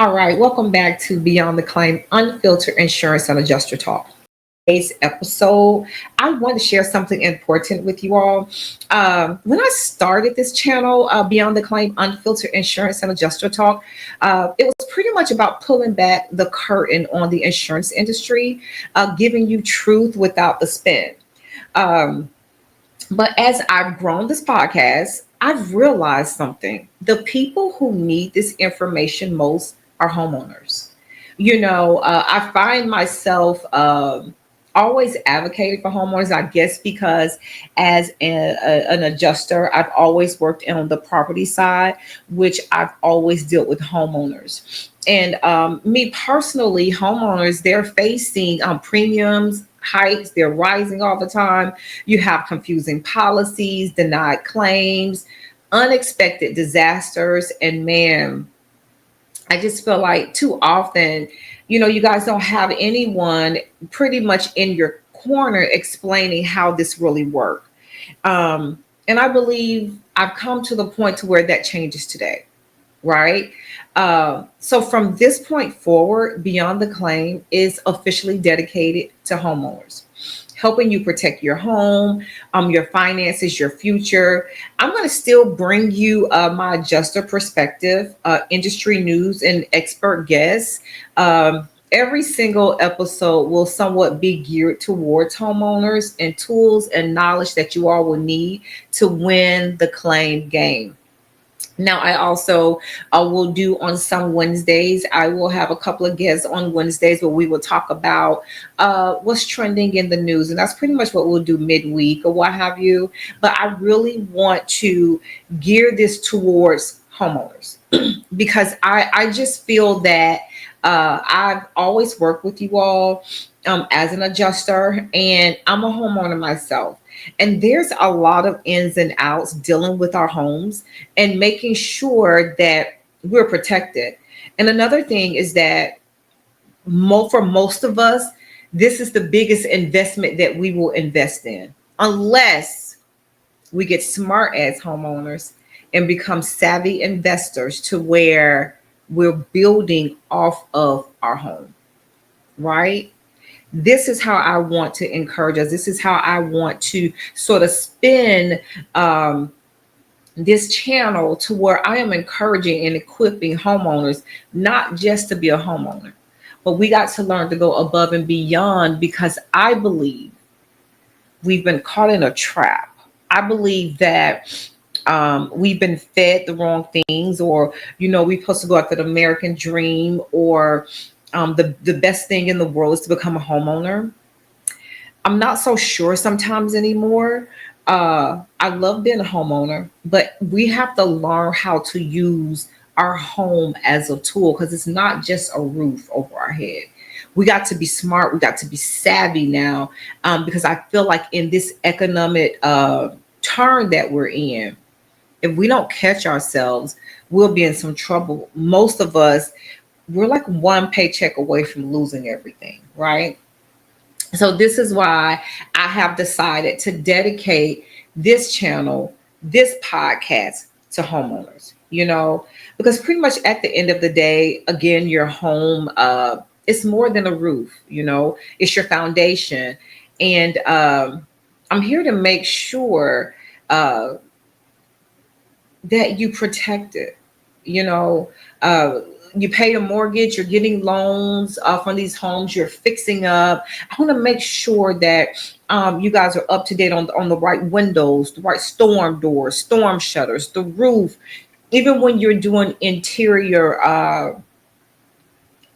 All right, welcome back to Beyond the Claim Unfiltered Insurance and Adjuster Talk. Today's episode, I want to share something important with you all. When I started this channel, Beyond the Claim Unfiltered Insurance and Adjuster Talk, it was pretty much about pulling back the curtain on the insurance industry, giving you truth without the spin. Um, but as I've grown this podcast, I've realized something. The people who need this information most are homeowners. I find myself always advocating for homeowners, I guess, because as an adjuster, I've always worked on the property side, which I've always dealt with homeowners. And me personally, homeowners, they're facing premiums hikes, they're rising all the time. You have confusing policies, denied claims, unexpected disasters, and man, I just feel like too often, you guys don't have anyone pretty much in your corner explaining how this really works. And I believe I've come to the point to where that changes today, right? So from this point forward, Beyond the Claim is officially dedicated to homeowners, helping you protect your home, your finances, your future. I'm going to still bring you my adjuster perspective, industry news, and expert guests. Every single episode will somewhat be geared towards homeowners and tools and knowledge that you all will need to win the claim game. Now, I also will do on some Wednesdays. I will have a couple of guests on Wednesdays where we will talk about what's trending in the news. And that's pretty much what we'll do midweek or what have you. But I really want to gear this towards homeowners because I just feel that I've always worked with you all as an adjuster, and I'm a homeowner myself. And there's a lot of ins and outs dealing with our homes and making sure that we're protected. And another thing is that for most of us, this is the biggest investment that we will invest in, unless we get smart as homeowners and become savvy investors to where we're building off of our home, right? This is how I want to encourage us. This is how I want to sort of spin this channel to where I am encouraging and equipping homeowners, not just to be a homeowner, but we got to learn to go above and beyond because I believe we've been caught in a trap. I believe that we've been fed the wrong things, or, we're supposed to go after the American dream, or the best thing in the world is to become a homeowner. I'm not so sure sometimes anymore. I love being a homeowner, but we have to learn how to use our home as a tool because it's not just a roof over our head. We got to be smart. We got to be savvy now because I feel like in this economic turn that we're in, if we don't catch ourselves, we'll be in some trouble. Most of us, we're like one paycheck away from losing everything, right? So this is why I have decided to dedicate this channel, this podcast to homeowners, because pretty much at the end of the day, again, your home, it's more than a roof, it's your foundation. And I'm here to make sure that you protect it, you pay a mortgage, you're getting loans from these homes, you're fixing up. I want to make sure that you guys are up to date on the right windows, the right storm doors, storm shutters, the roof. Even when you're doing interior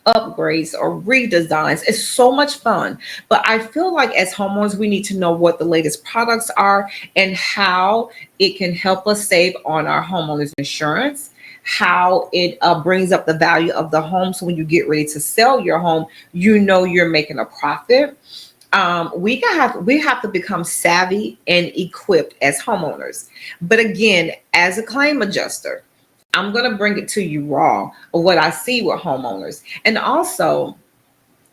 upgrades or redesigns, it's so much fun. But I feel like as homeowners, we need to know what the latest products are and how it can help us save on our homeowners insurance, how it brings up the value of the home. So when you get ready to sell your home, you're making a profit. We have to become savvy and equipped as homeowners. But again, as a claim adjuster, I'm going to bring it to you raw of what I see with homeowners. And also,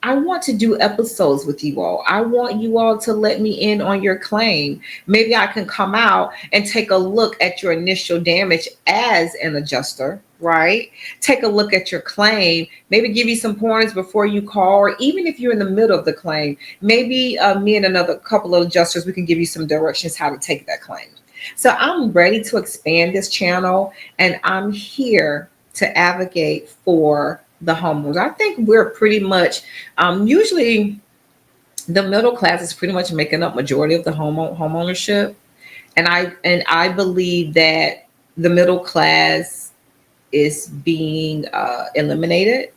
I want to do episodes with you all. I want you all to let me in on your claim. Maybe I can come out and take a look at your initial damage as an adjuster, right? Take a look at your claim, maybe give you some pointers before you call, or even if you're in the middle of the claim, maybe me and another couple of adjusters, we can give you some directions how to take that claim. So I'm ready to expand this channel, and I'm here to advocate for the homeowners. I think we're pretty much usually the middle class is pretty much making up majority of the home ownership, and I believe that the middle class is being eliminated.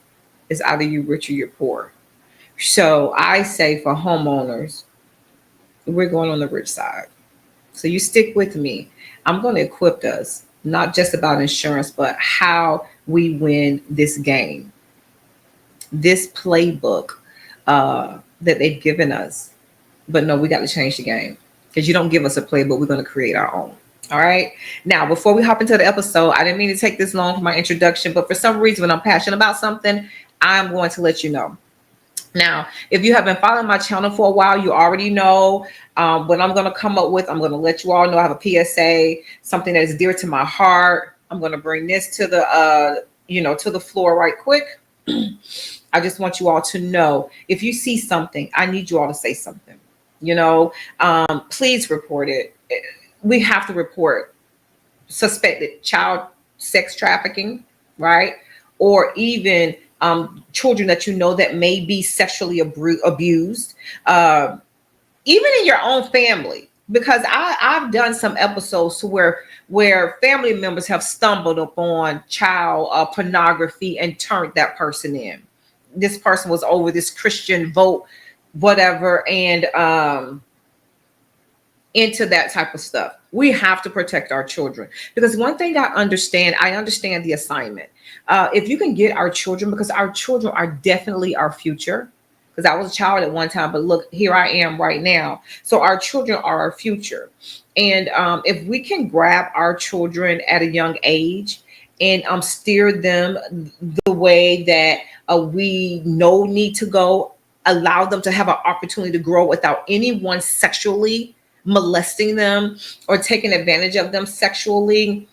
It's either you rich or you're poor. So I say for homeowners, we're going on the rich side. So you stick with me. I'm going to equip us, not just about insurance, but how we win this game, this playbook that they've given us. But no, we got to change the game, because you don't give us a playbook. We're going to create our own. All right. Now, before we hop into the episode, I didn't mean to take this long for my introduction, but for some reason, when I'm passionate about something, I'm going to let you know. Now, if you have been following my channel for a while, you already know what I'm going to come up with. I'm going to let you all know I have a PSA, something that is dear to my heart. I'm going to bring this to the, to the floor right quick. I just want you all to know, if you see something, I need you all to say something. Please report it. We have to report suspected child sex trafficking, right? Or even children that you know that may be sexually abused, even in your own family. Because I've done some episodes to where family members have stumbled upon child pornography and turned that person in. This person was over this Christian vote, whatever, and into that type of stuff. We have to protect our children, because one thing I understand the assignment. If you can get our children, because our children are definitely our future. Because I was a child at one time, but look, here I am right now. So our children are our future. And if we can grab our children at a young age and steer them the way that we know need to go, allow them to have an opportunity to grow without anyone sexually molesting them or taking advantage of them sexually,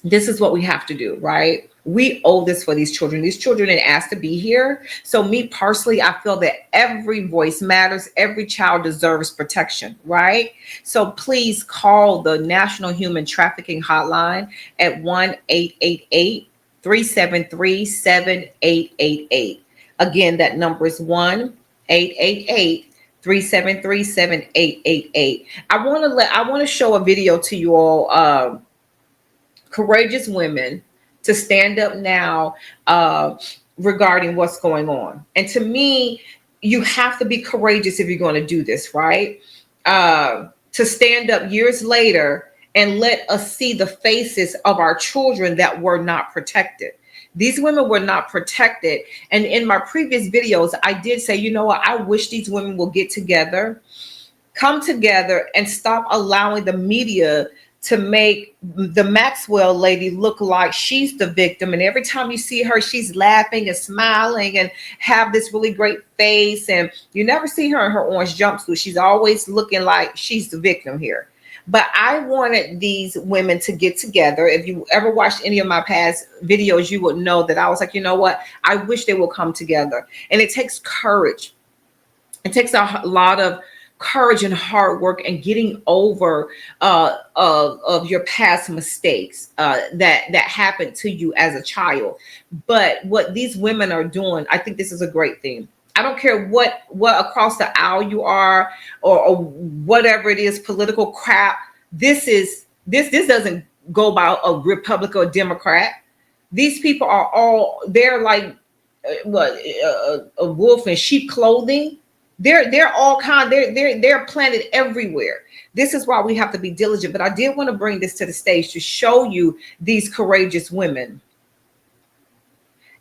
this is what we have to do, right? We owe this for these children. These children didn't ask to be here. So me personally, I feel that every voice matters. Every child deserves protection, right? So please call the National Human Trafficking Hotline at 1-888-373-7888. Again, that number is 1-888-373-7888. I want to show a video to you all. Courageous women to stand up now regarding what's going on. And to me, you have to be courageous if you're going to do this, right? To stand up years later and let us see the faces of our children that were not protected. These women were not protected. And in my previous videos, I did say, you know what? I wish these women will get together, come together, and stop allowing the media to make the Maxwell lady look like she's the victim. And every time you see her, she's laughing and smiling and have this really great face. And you never see her in her orange jumpsuit. She's always looking like she's the victim here. But I wanted these women to get together. If you ever watched any of my past videos, you would know that I was like, you know what? I wish they will come together. And it takes courage. It takes a lot of courage and hard work and getting over of your past mistakes that happened to you as a child. But what these women are doing, I think this is a great thing. I don't care what across the aisle you are or whatever it is, political crap. This doesn't go by a Republican or Democrat. These people are they're like a wolf in sheep clothing. They're all kind. They're planted everywhere. This is why we have to be diligent. But I did want to bring this to the stage to show you these courageous women.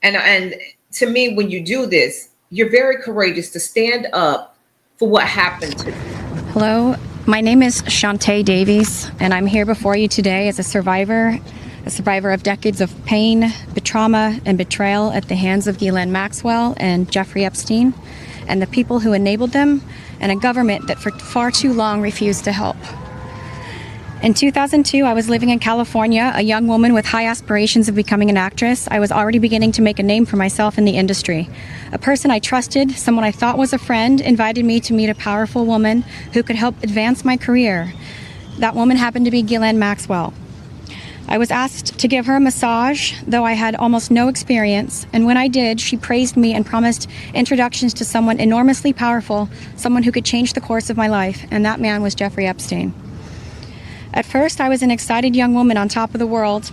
And to me, when you do this, you're very courageous to stand up for what happened to you. Hello, my name is Shantae Davies, and I'm here before you today as a survivor a survivor of decades of pain, trauma, and betrayal at the hands of Ghislaine Maxwell and Jeffrey Epstein, and the people who enabled them, and a government that for far too long refused to help. In 2002, I was living in California, a young woman with high aspirations of becoming an actress. I was already beginning to make a name for myself in the industry. A person I trusted, someone I thought was a friend, invited me to meet a powerful woman who could help advance my career. That woman happened to be Ghislaine Maxwell. I was asked to give her a massage, though I had almost no experience, and when I did, she praised me and promised introductions to someone enormously powerful, someone who could change the course of my life, and that man was Jeffrey Epstein. At first, I was an excited young woman on top of the world.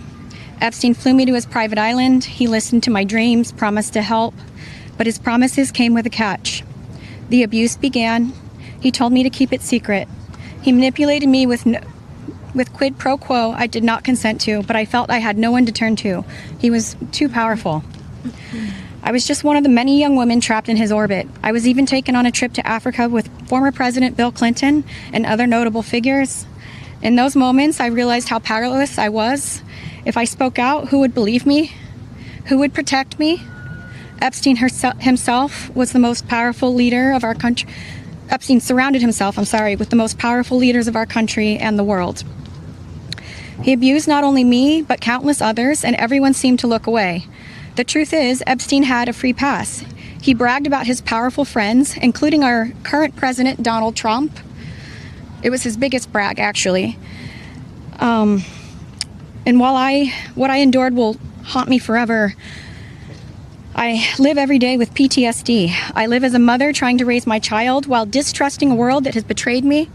Epstein flew me to his private island. He listened to my dreams, promised to help, but his promises came with a catch. The abuse began. He told me to keep it secret. He manipulated me with quid pro quo I did not consent to, but I felt I had no one to turn to. He was too powerful. I was just one of the many young women trapped in his orbit. I was even taken on a trip to Africa with former President Bill Clinton and other notable figures. In those moments, I realized how powerless I was. If I spoke out, who would believe me? Who would protect me? Epstein himself was the most powerful leader of our country. Epstein surrounded himself, with the most powerful leaders of our country and the world. He abused not only me, but countless others, and everyone seemed to look away. The truth is, Epstein had a free pass. He bragged about his powerful friends, including our current president, Donald Trump. It was his biggest brag, actually. And while what I endured will haunt me forever, I live every day with PTSD. I live as a mother trying to raise my child while distrusting a world that has betrayed me.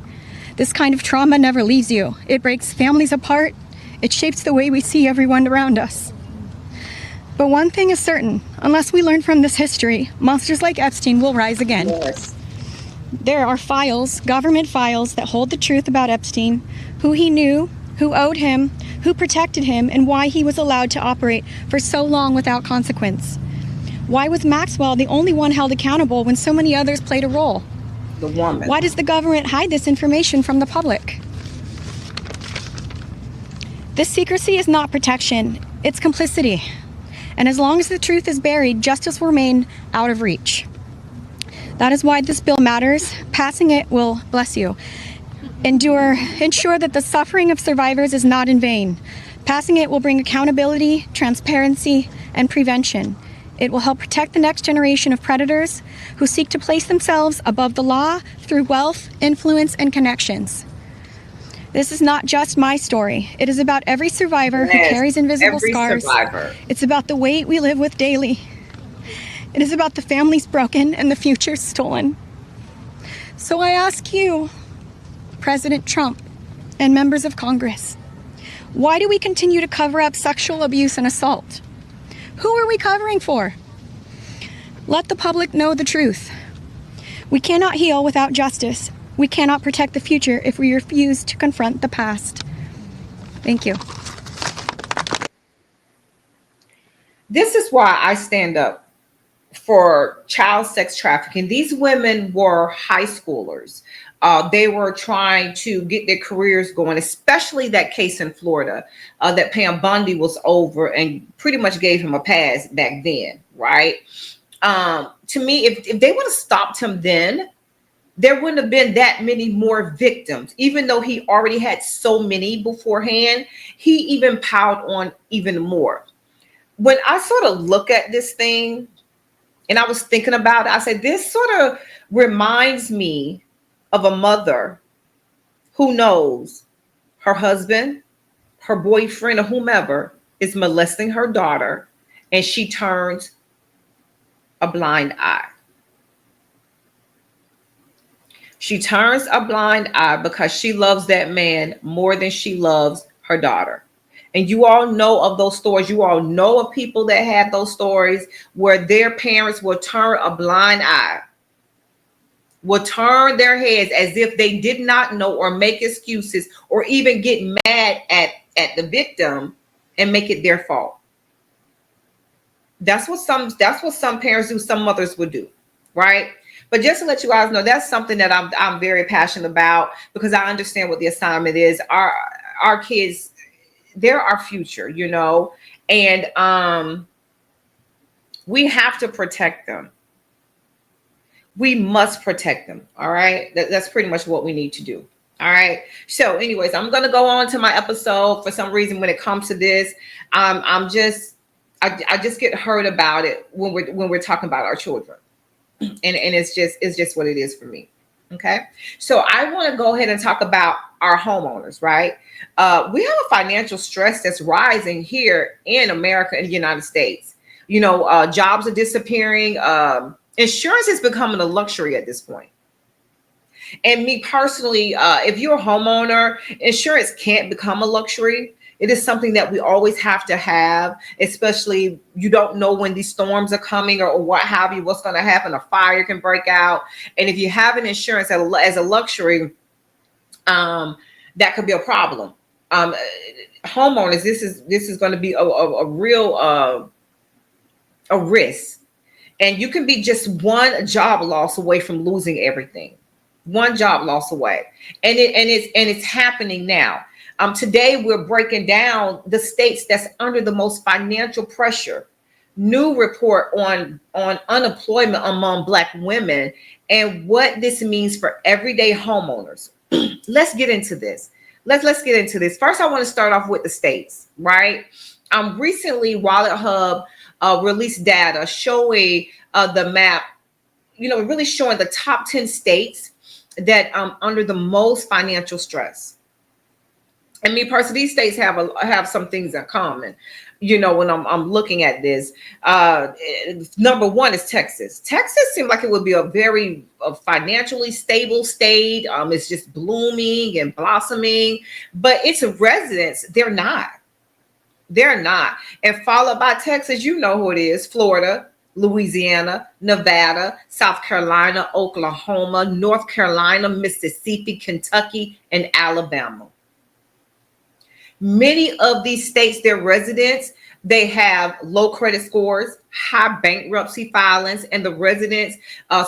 This kind of trauma never leaves you. It breaks families apart. It shapes the way we see everyone around us. But one thing is certain, unless we learn from this history, monsters like Epstein will rise again. Yes. There are files, government files, that hold the truth about Epstein, who he knew, who owed him, who protected him, and why he was allowed to operate for so long without consequence. Why was Maxwell the only one held accountable when so many others played a role? The woman. Why does the government hide this information from the public? This secrecy is not protection, it's complicity. And as long as the truth is buried, justice will remain out of reach. That is why this bill matters. Passing it will, bless you, ensure that the suffering of survivors is not in vain. Passing it will bring accountability, transparency, and prevention. It will help protect the next generation of predators who seek to place themselves above the law through wealth, influence, and connections. This is not just my story. It is about every survivor who carries invisible scars. Survivor. It's about the weight we live with daily. It is about the families broken and the futures stolen. So I ask you, President Trump and members of Congress, why do we continue to cover up sexual abuse and assault? Who are we covering for? Let the public know the truth. We cannot heal without justice. We cannot protect the future if we refuse to confront the past. Thank you. This is why I stand up for child sex trafficking. These women were high schoolers. They were trying to get their careers going, especially that case in Florida that Pam Bundy was over and pretty much gave him a pass back then, right? To me, if they would have stopped him then, there wouldn't have been that many more victims. Even though he already had so many beforehand, he even piled on even more. When I sort of look at this thing, and I was thinking about it, I said, this sort of reminds me of a mother who knows her husband, her boyfriend, or whomever is molesting her daughter, and she turns a blind eye. She turns a blind eye because she loves that man more than she loves her daughter. And you all know of those stories. You all know of people that have those stories where their parents will turn a blind eye, will turn their heads as if they did not know, or make excuses, or even get mad at the victim and make it their fault. That's what some parents do, some mothers would do, right? But just to let you guys know, that's something that I'm very passionate about, because I understand what the assignment is. Our kids, they're our future, and we have to protect them. We must protect them. All right. That's pretty much what we need to do. All right. So, anyways, I'm gonna go on to my episode. For some reason, when it comes to this, I'm just I just get hurt about it when we're talking about our children. And it's just what it is for me. Okay. So I want to go ahead and talk about our homeowners, right? We have a financial stress that's rising here in America, in the United States. Jobs are disappearing. Insurance is becoming a luxury at this point. And me personally, if you're a homeowner, insurance can't become a luxury. It is something that we always have to have, especially you don't know when these storms are coming, or what have you, what's going to happen. A fire can break out. And if you have an insurance as a luxury, that could be a problem. Homeowners, this is going to be a real a risk. And you can be just one job loss away from losing everything. One job loss away. And it's happening now. Today we're breaking down the states that's under the most financial pressure. New report on unemployment among Black women and what this means for everyday homeowners. Let's get into this. Let's get into this. First, I want to start off with the states, right? Recently, Wallet Hub released data showing the map, really showing the top 10 states that under the most financial stress. And me personally, these states have some things in common. When I'm looking at this, number one is Texas. Texas seemed like it would be a very financially stable state. It's just blooming and blossoming, but its residents, they're not. They're not. And followed by Texas, you know who it is: Florida, Louisiana, Nevada, South Carolina, Oklahoma, North Carolina, Mississippi, Kentucky, and Alabama. Many of these states, their residents, they have low credit scores, high bankruptcy filings, and the residents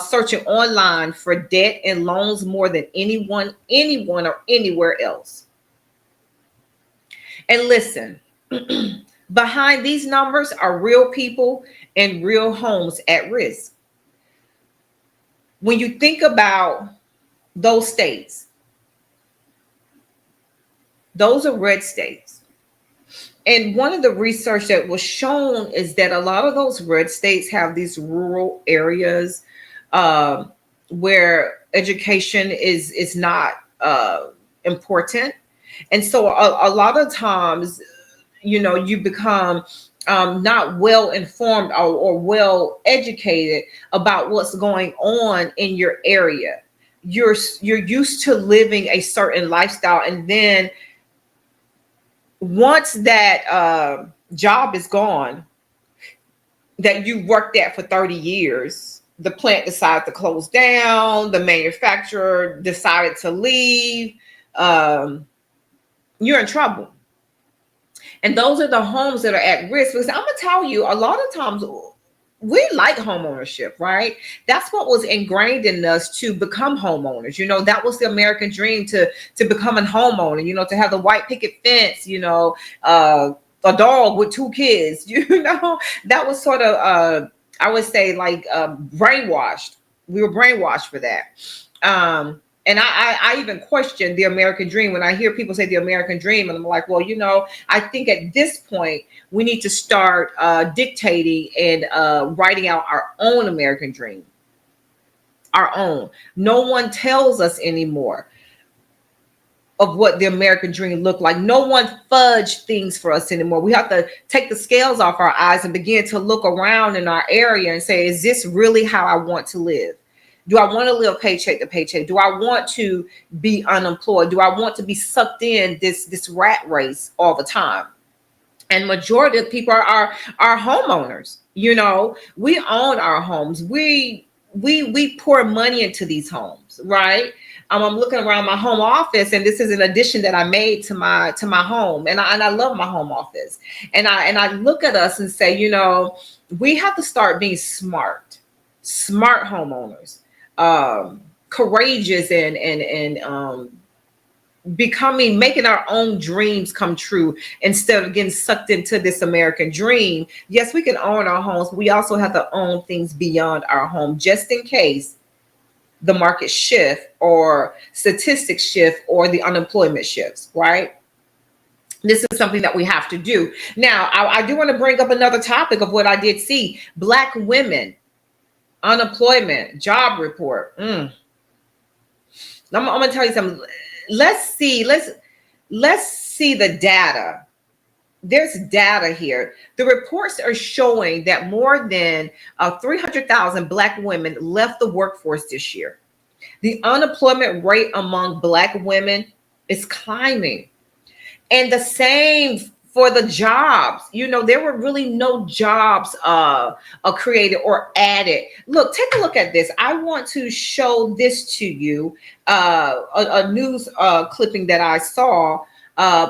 searching online for debt and loans more than anyone or anywhere else. And listen, behind these numbers are real people and real homes at risk. When you think about those states, those are red states. And one of the research that was shown is that a lot of those red states have these rural areas where education is not important. And so a lot of times, you become not well informed or well educated about what's going on in your area. You're used to living a certain lifestyle, and then once that job is gone that you worked at for 30 years, the plant decided to close down, the manufacturer decided to leave, you're in trouble. And those are the homes that are at risk. Because I'm going to tell you, a lot of times we like home ownership, right? That's what was ingrained in us to become homeowners. That was the American dream, to become a homeowner, to have the white picket fence, a dog with 2 kids, that was sort of, I would say, like brainwashed. We were brainwashed for that. And I even question the American dream when I hear people say the American dream. And I'm like, well, I think at this point, we need to start dictating and writing out our own American dream. Our own. No one tells us anymore of what the American dream looked like. No one fudged things for us anymore. We have to take the scales off our eyes and begin to look around in our area and say, is this really how I want to live? Do I want to live paycheck to paycheck? Do I want to be unemployed? Do I want to be sucked in this rat race all the time? And majority of people are homeowners. We own our homes. We pour money into these homes, right? I'm looking around my home office, and this is an addition that I made to my home, and I love my home office. And I look at us and say, we have to start being smart homeowners. Courageous and making our own dreams come true instead of getting sucked into this American dream. Yes, we can own our homes, but we also have to own things beyond our home, just in case the market shift or statistics shift or the unemployment shifts, right? This is something that we have to do. Now, I do want to bring up another topic of what I did see. Black women, unemployment, job report. I'm gonna tell you something. Let's see the data. There's data here. The reports are showing that more than 300,000 Black women left the workforce this year. The unemployment rate among Black women is climbing. And the same for the jobs. There were really no jobs created or added. Look, take a look at this. I want to show this to you, a news clipping that I saw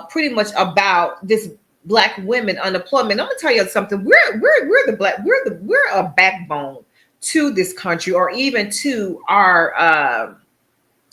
pretty much about this Black women unemployment. I'm gonna tell you something. We're a backbone to this country, or even to our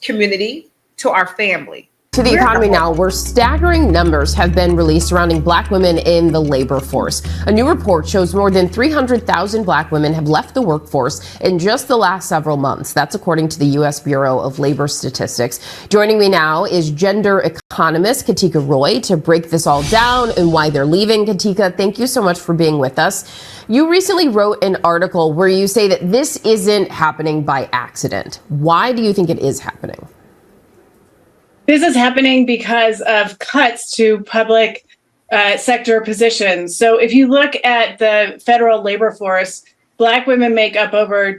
community, to our family. To the economy now, where staggering numbers have been released surrounding Black women in the labor force. A new report shows more than 300,000 Black women have left the workforce in just the last several months. That's according to the U.S. Bureau of Labor Statistics. Joining me now is gender economist Katika Roy to break this all down and why they're leaving. Katika, thank you so much for being with us. You recently wrote an article where you say that this isn't happening by accident. Why do you think it is happening? This is happening because of cuts to public sector positions. So if you look at the federal labor force, Black women make up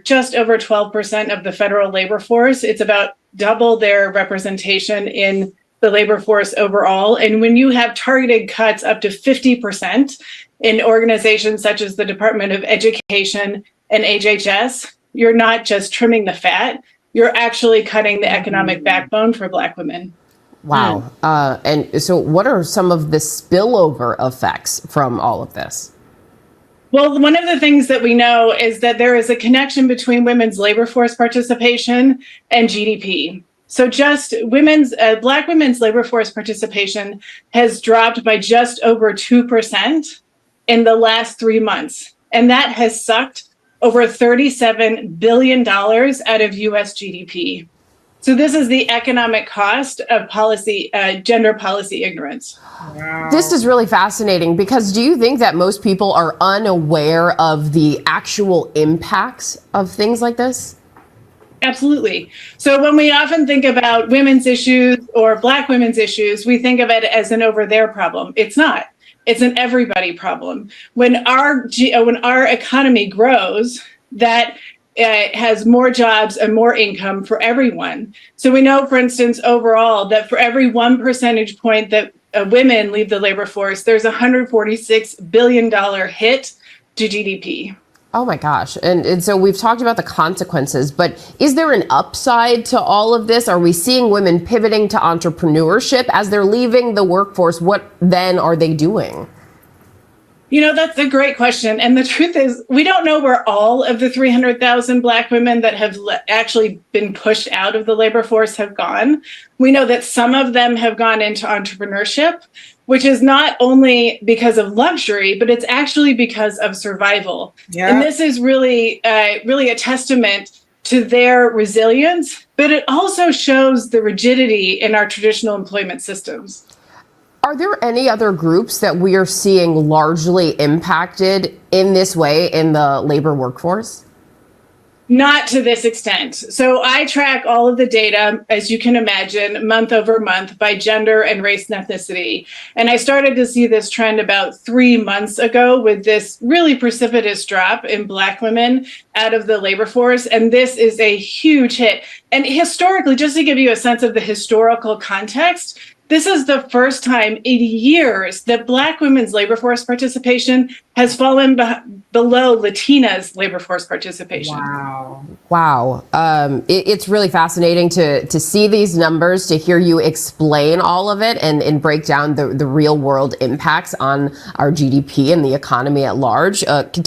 just over 12% of the federal labor force. It's about double their representation in the labor force overall. And when you have targeted cuts up to 50% in organizations such as the Department of Education and HHS, you're not just trimming the fat, you're actually cutting the economic backbone for Black women. Wow. And so what are some of the spillover effects from all of this? Well, one of the things that we know is that there is a connection between women's labor force participation and GDP. So just Black women's labor force participation has dropped by just over 2% in the last 3 months. And that has sucked over $37 billion out of US GDP. So this is the economic cost of gender policy ignorance. Wow. This is really fascinating because do you think that most people are unaware of the actual impacts of things like this? Absolutely. So when we often think about women's issues or Black women's issues, we think of it as an over there problem. It's not. It's an everybody problem. When our economy grows, that has more jobs and more income for everyone. So we know, for instance, overall, that for every 1 percentage point that women leave the labor force, there's a $146 billion hit to GDP. Oh my gosh. And so we've talked about the consequences, but is there an upside to all of this? Are we seeing women pivoting to entrepreneurship as they're leaving the workforce? What then are they doing? That's a great question. And the truth is, we don't know where all of the 300,000 Black women that have actually been pushed out of the labor force have gone. We know that some of them have gone into entrepreneurship, which is not only because of luxury, but it's actually because of survival. Yeah. And this is really a testament to their resilience, but it also shows the rigidity in our traditional employment systems. Are there any other groups that we are seeing largely impacted in this way in the labor workforce? Not to this extent. So I track all of the data, as you can imagine, month over month by gender and race and ethnicity. And I started to see this trend about 3 months ago with this really precipitous drop in Black women out of the labor force. And this is a huge hit. And historically, just to give you a sense of the historical context, this is the first time in years that Black women's labor force participation has fallen below Latina's labor force participation. Wow. It's really fascinating to see these numbers, to hear you explain all of it and break down the real world impacts on our GDP and the economy at large. Let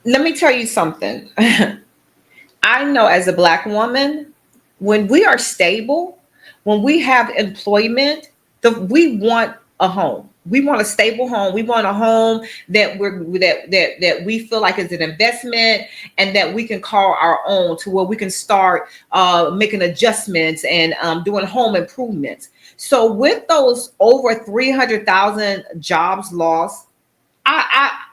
me tell you something. I know as a Black woman, when we are stable, when we have employment, we want a home. We want a stable home. We want a home that we feel like is an investment and that we can call our own, to where we can start making adjustments and doing home improvements. So with those over 300,000 jobs lost,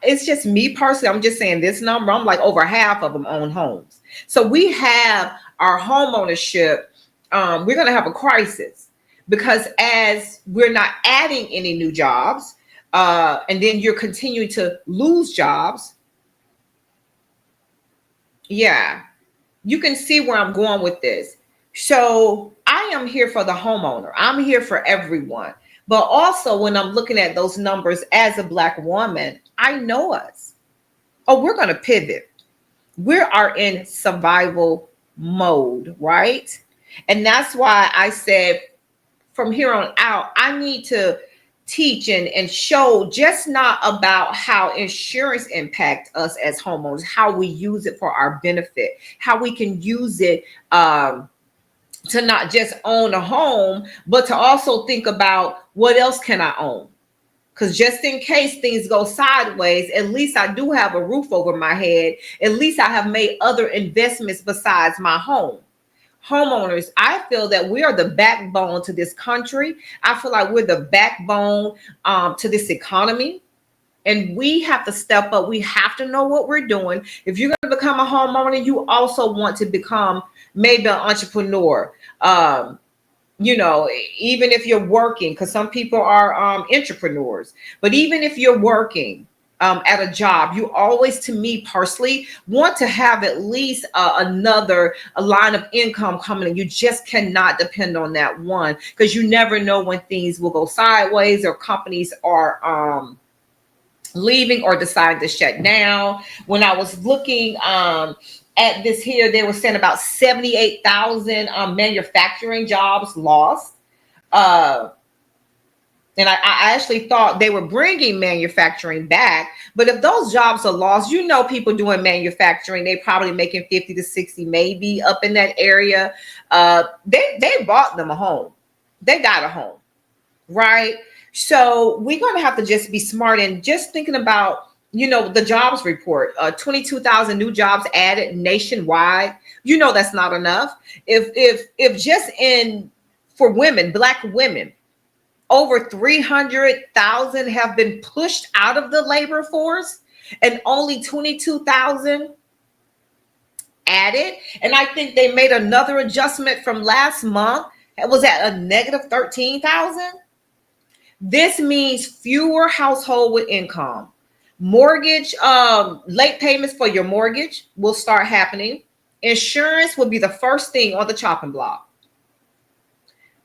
it's just me personally. I'm just saying this number. I'm like, over half of them own homes. So we have our home ownership. We're going to have a crisis, because as we're not adding any new jobs, and then you're continuing to lose jobs. Yeah, you can see where I'm going with this. So I am here for the homeowner. I'm here for everyone. But also, when I'm looking at those numbers as a Black woman, I know us. Oh, we're going to pivot. We are in survival mode, right? And that's why I said, from here on out, I need to teach and show, just not about how insurance impacts us as homeowners, how we use it for our benefit, how we can use it to not just own a home, but to also think about, what else can I own? Because just in case things go sideways, at least I do have a roof over my head. At least I have made other investments besides my home. Homeowners, I feel that we are the backbone to this country. I feel like we're the backbone to this economy. And we have to step up. We have to know what we're doing. If you're going to become a homeowner, you also want to become maybe an entrepreneur. Even if you're working, because some people are entrepreneurs, but even if you're working at a job, you always, to me personally, want to have at least a line of income coming in. You just cannot depend on that one, because you never know when things will go sideways or companies are leaving or deciding to shut down. When I was looking at this here, they were saying about 78,000 manufacturing jobs lost. And I actually thought they were bringing manufacturing back. But if those jobs are lost, people doing manufacturing, they probably making 50 to 60, maybe up in that area. They bought them a home. They got a home, right? So we're going to have to just be smart and just thinking about, the jobs report, 22,000 new jobs added nationwide. That's not enough. If just for women, Black women, over 300,000 have been pushed out of the labor force and only 22,000 added. And I think they made another adjustment from last month. It was at a negative 13,000. This means fewer household with income. Mortgage, late payments for your mortgage will start happening. Insurance will be the first thing on the chopping block.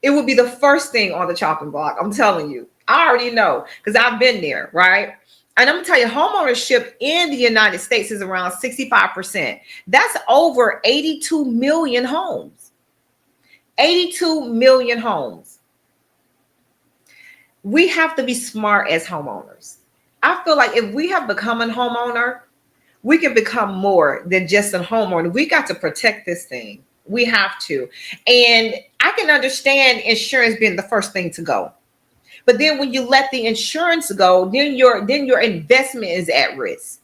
It will be the first thing on the chopping block. I'm telling you, I already know, because I've been there, right? And I'm gonna tell you, homeownership in the United States is around 65%. That's over 82 million homes. 82 million homes. We have to be smart as homeowners. I feel like if we have become a homeowner, we can become more than just a homeowner. We got to protect this thing. We have to. And I can understand insurance being the first thing to go. But then when you let the insurance go, then your investment is at risk.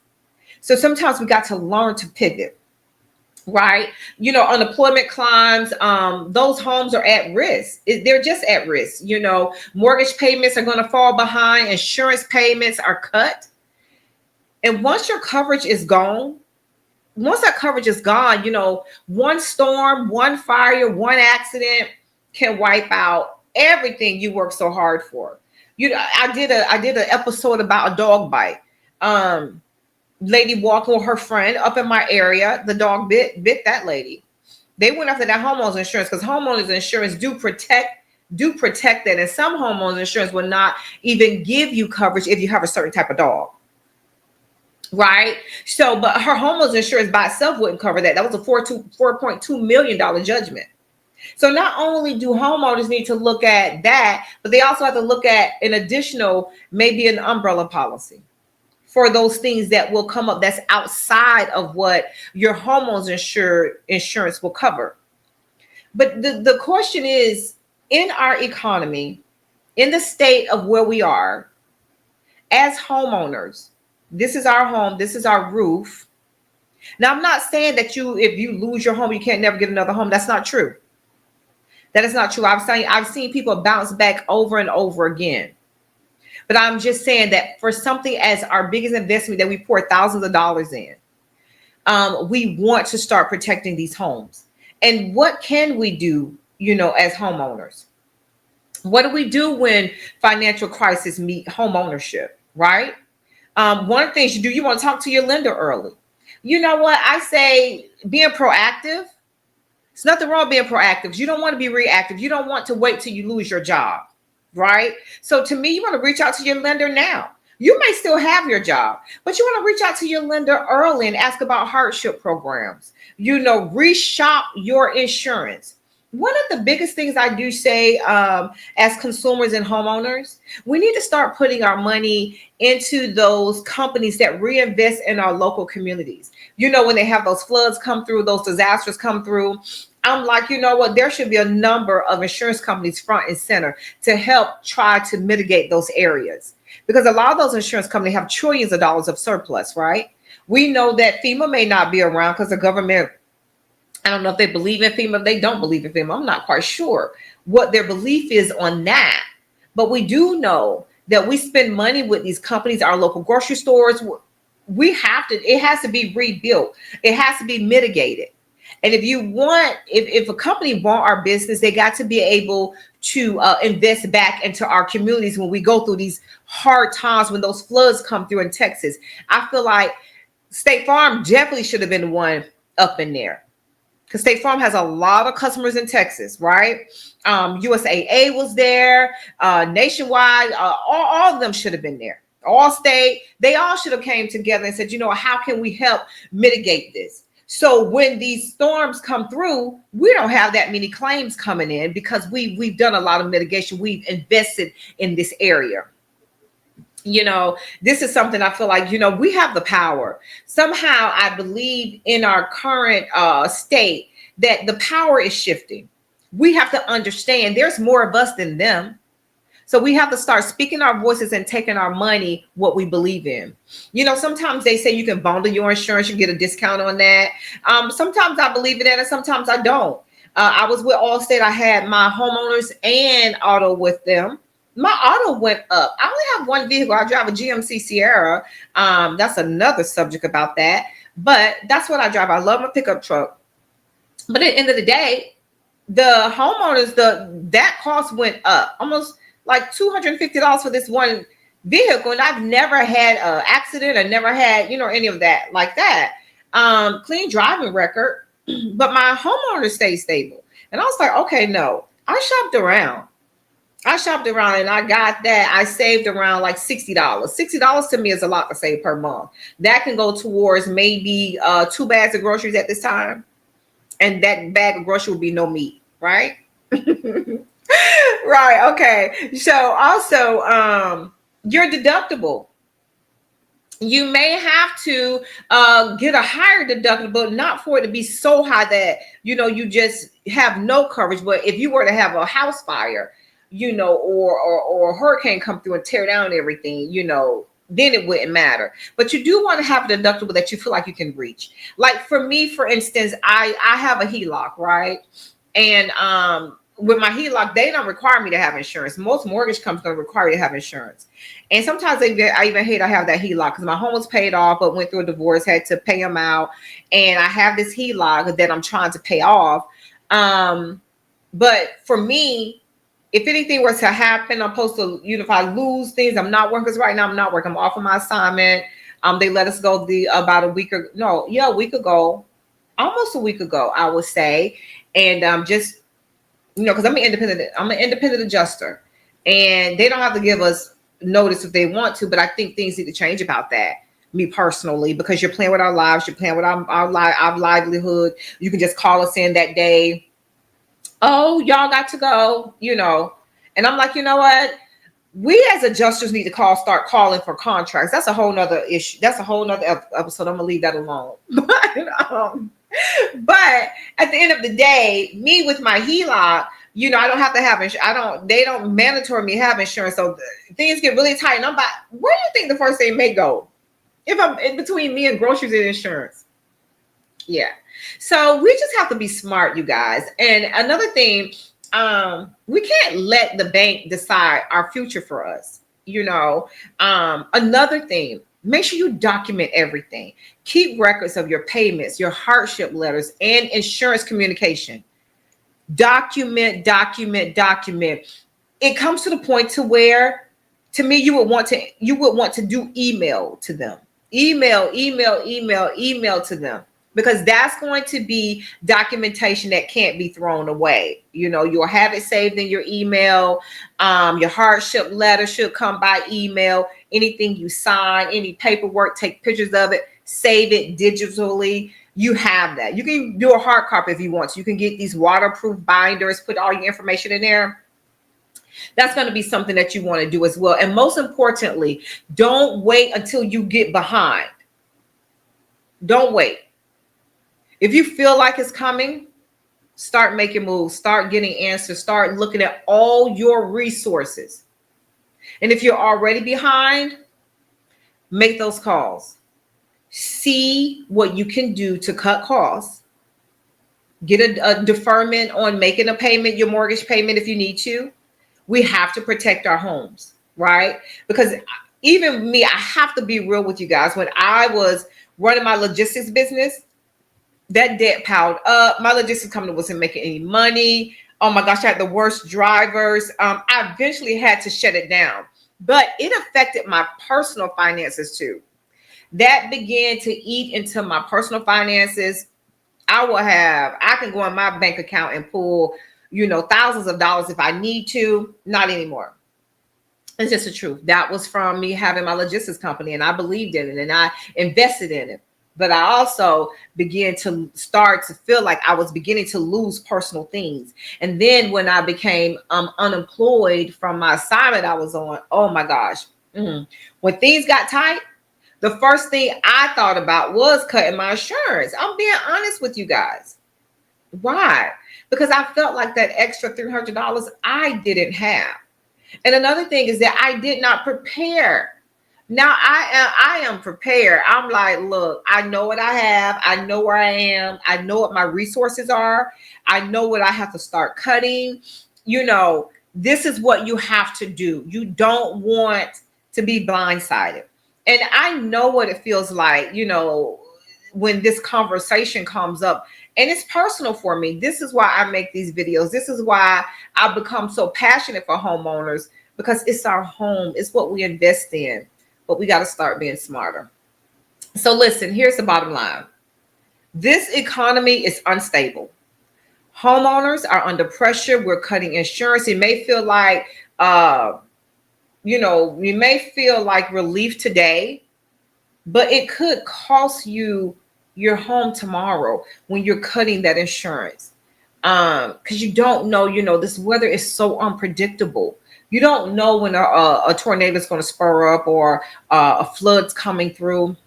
So sometimes we got to learn to pivot, right? Unemployment climbs, those homes are at risk. They're just at risk. Mortgage payments are going to fall behind. Insurance payments are cut. And once your coverage is gone, once that coverage is gone, one storm, one fire, one accident can wipe out everything you worked so hard for. I did an episode about a dog bite. Lady walking with her friend up in my area. The dog bit that lady. They went after that homeowners insurance, because homeowners insurance do protect that. And some homeowners insurance will not even give you coverage if you have a certain type of dog. Right. So, but her homeowners insurance by itself wouldn't cover that. That was a $4.2 million judgment. So not only do homeowners need to look at that, but they also have to look at an additional, maybe an umbrella policy for those things that will come up that's outside of what your homeowners insurance will cover. But the question is, in our economy, in the state of where we are as homeowners, this is our home, this is our roof. Now, I'm not saying that if you lose your home, you can't never get another home. That's not true. That is not true. I've seen people bounce back over and over again. But I'm just saying that for something as our biggest investment that we pour thousands of dollars in, we want to start protecting these homes. And what can we do, as homeowners? What do we do when financial crisis meet home ownership, right? One of the things you want to talk to your lender early. You know what? I say being proactive. There's nothing wrong with being proactive. You don't want to be reactive. You don't want to wait till you lose your job, right? So to me, you want to reach out to your lender now. You may still have your job, but you want to reach out to your lender early and ask about hardship programs. Reshop your insurance. One of the biggest things I do say as consumers and homeowners, we need to start putting our money into those companies that reinvest in our local communities. When they have those floods come through, those disasters come through, I'm like, you know what? There should be a number of insurance companies front and center to help try to mitigate those areas. Because a lot of those insurance companies have trillions of dollars of surplus, right? We know that FEMA may not be around because the government, I don't know if they believe in FEMA, if they don't believe in FEMA. I'm not quite sure what their belief is on that. But we do know that we spend money with these companies, our local grocery stores. It has to be rebuilt. It has to be mitigated. And if a company want our business, they got to be able to invest back into our communities when we go through these hard times, when those floods come through in Texas. I feel like State Farm definitely should have been the one up in there. Because State Farm has a lot of customers in Texas, right? USAA was there, Nationwide, all of them should have been there. Allstate, they all should have came together and said, how can we help mitigate this? So when these storms come through, we don't have that many claims coming in because we've done a lot of mitigation. We've invested in this area. This is something I feel like, we have the power. Somehow I believe in our current state that the power is shifting. We have to understand there's more of us than them. So we have to start speaking our voices and taking our money, what we believe in. Sometimes they say you can bundle your insurance, you get a discount on that. Sometimes I believe in that and sometimes I don't. I was with Allstate. I had my homeowners and auto with them. My auto went up. I only have one vehicle. I drive a GMC Sierra. That's another subject about that. But that's what I drive. I love my pickup truck. But at the end of the day, the homeowners, that cost went up almost like $250 for this one vehicle. And I've never had an accident. I never had, any of that like that. Clean driving record. But my homeowner stayed stable. And I was like, okay, no. I shopped around and I got that. I saved around like $60. $60 to me is a lot to save per month. That can go towards maybe 2 bags of groceries at this time. And that bag of groceries would be no meat, right? Right. Okay. So also, your deductible. You may have to get a higher deductible, not for it to be so high that, you just have no coverage. But if you were to have a house fire, or a hurricane come through and tear down everything, then it wouldn't matter. But you do want to have a deductible that you feel like you can reach. Like for me, for instance, I have a HELOC, right? And with my HELOC, they don't require me to have insurance. Most mortgage companies don't require you to have insurance. And sometimes I even hate I have that HELOC because my home was paid off, but went through a divorce, had to pay them out. And I have this HELOC that I'm trying to pay off. But for me, if anything was to happen, I'm supposed to, if I lose things, I'm not working. Because right now I'm not working. I'm off of my assignment. They let us go about a week ago, almost a week ago, I would say. And just, because I'm an independent adjuster. And they don't have to give us notice if they want to. But I think things need to change about that. Me personally, because you're playing with our lives. You're playing with our livelihood. You can just call us in that day. Oh, y'all got to go, And I'm like, you know what? We as adjusters need to start calling for contracts. That's a whole nother issue. That's a whole nother episode. I'm gonna leave that alone. But at the end of the day, me with my HELOC, I don't have to have insurance. They don't mandatory me have insurance. So things get really tight. And I'm like, where do you think the first thing may go? If I'm in between me and groceries and insurance. Yeah. So we just have to be smart, you guys. And another thing, we can't let the bank decide our future for us. Another thing, make sure you document everything. Keep records of your payments, your hardship letters, and insurance communication. Document. It comes to the point to where, to me, you would want to do email to them. Email to them, because that's going to be documentation that can't be thrown away. You'll have it saved in your email. Your hardship letter should come by email. Anything you sign, any paperwork, take pictures of it, save it digitally. You have that. You can do a hard copy if you want to. You can get these waterproof binders, put all your information in there. That's going to be something that you want to do as well. And most importantly, don't wait until you get behind. Don't wait. If you feel like it's coming, start making moves, start getting answers, start looking at all your resources. And if you're already behind, make those calls. See what you can do to cut costs. Get a deferment on making a payment, your mortgage payment if you need to. We have to protect our homes, right? Because even me, I have to be real with you guys. When I was running my logistics business, that debt piled up. My logistics company wasn't making any money. Oh my gosh, I had the worst drivers. I eventually had to shut it down, but it affected my personal finances too. That began to eat into my personal finances. I can go in my bank account and pull, thousands of dollars if I need to. Not anymore. It's just the truth. That was from me having my logistics company, and I believed in it and I invested in it. But I also began to start to feel like I was beginning to lose personal things. And then when I became unemployed from my assignment I was on, oh my gosh. When things got tight, the first thing I thought about was cutting my insurance. I'm being honest with you guys. Why? Because I felt like that extra $300 I didn't have. And another thing is that I did not prepare. Now I am prepared. I'm like, look, I know what I have. I know where I am. I know what my resources are. I know what I have to start cutting. This is what you have to do. You don't want to be blindsided. And I know what it feels like, when this conversation comes up, and it's personal for me. This is why I make these videos. This is why I've become so passionate for homeowners, because it's our home. It's what we invest in. But we got to start being smarter. So listen, here's the bottom line. This economy is unstable. Homeowners are under pressure. We're cutting insurance. It may feel like, we may feel like relief today, but it could cost you your home tomorrow when you're cutting that insurance. Because you don't know, this weather is so unpredictable. You don't know when a tornado is going to spur up or a flood's coming through.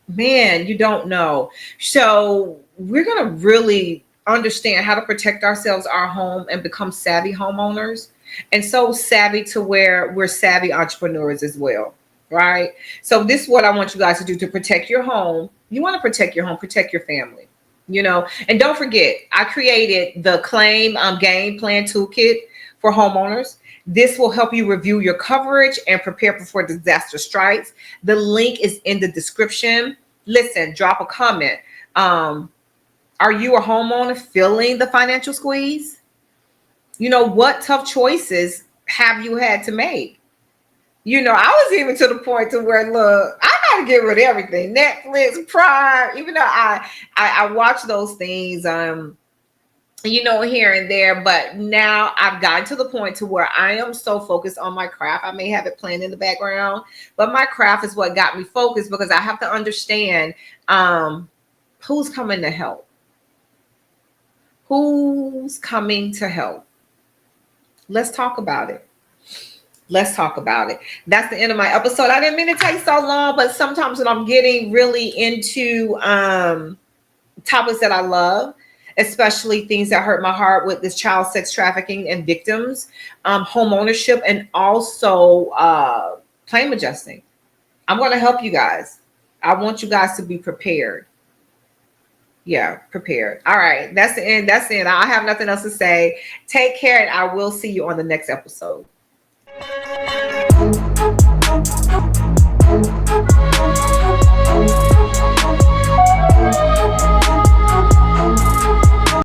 Man, you don't know. So we're going to really understand how to protect ourselves, our home, and become savvy homeowners. And so savvy to where we're savvy entrepreneurs as well, right? So this is what I want you guys to do to protect your home. You want to protect your home, protect your family, And don't forget, I created the claim game plan toolkit for homeowners. This will help you review your coverage and prepare before disaster strikes. The link is in the description. Listen, drop a comment. Are you a homeowner feeling the financial squeeze? What tough choices have you had to make? I was even to the point to where, look, I got to get rid of everything. Netflix, Prime, even though I watch those things, here and there. But now I've gotten to the point to where I am so focused on my craft. I may have it playing in the background, but my craft is what got me focused, because I have to understand who's coming to help. Who's coming to help? Let's talk about it. Let's talk about it. That's the end of my episode. I didn't mean to take so long, but sometimes when I'm getting really into topics that I love, especially things that hurt my heart with this child sex trafficking and victims, home ownership, and also claim adjusting. I'm going to help you guys. I want you guys to be prepared. Yeah, prepared. All right. That's the end. That's the end. I have nothing else to say. Take care, and I will see you on the next episode.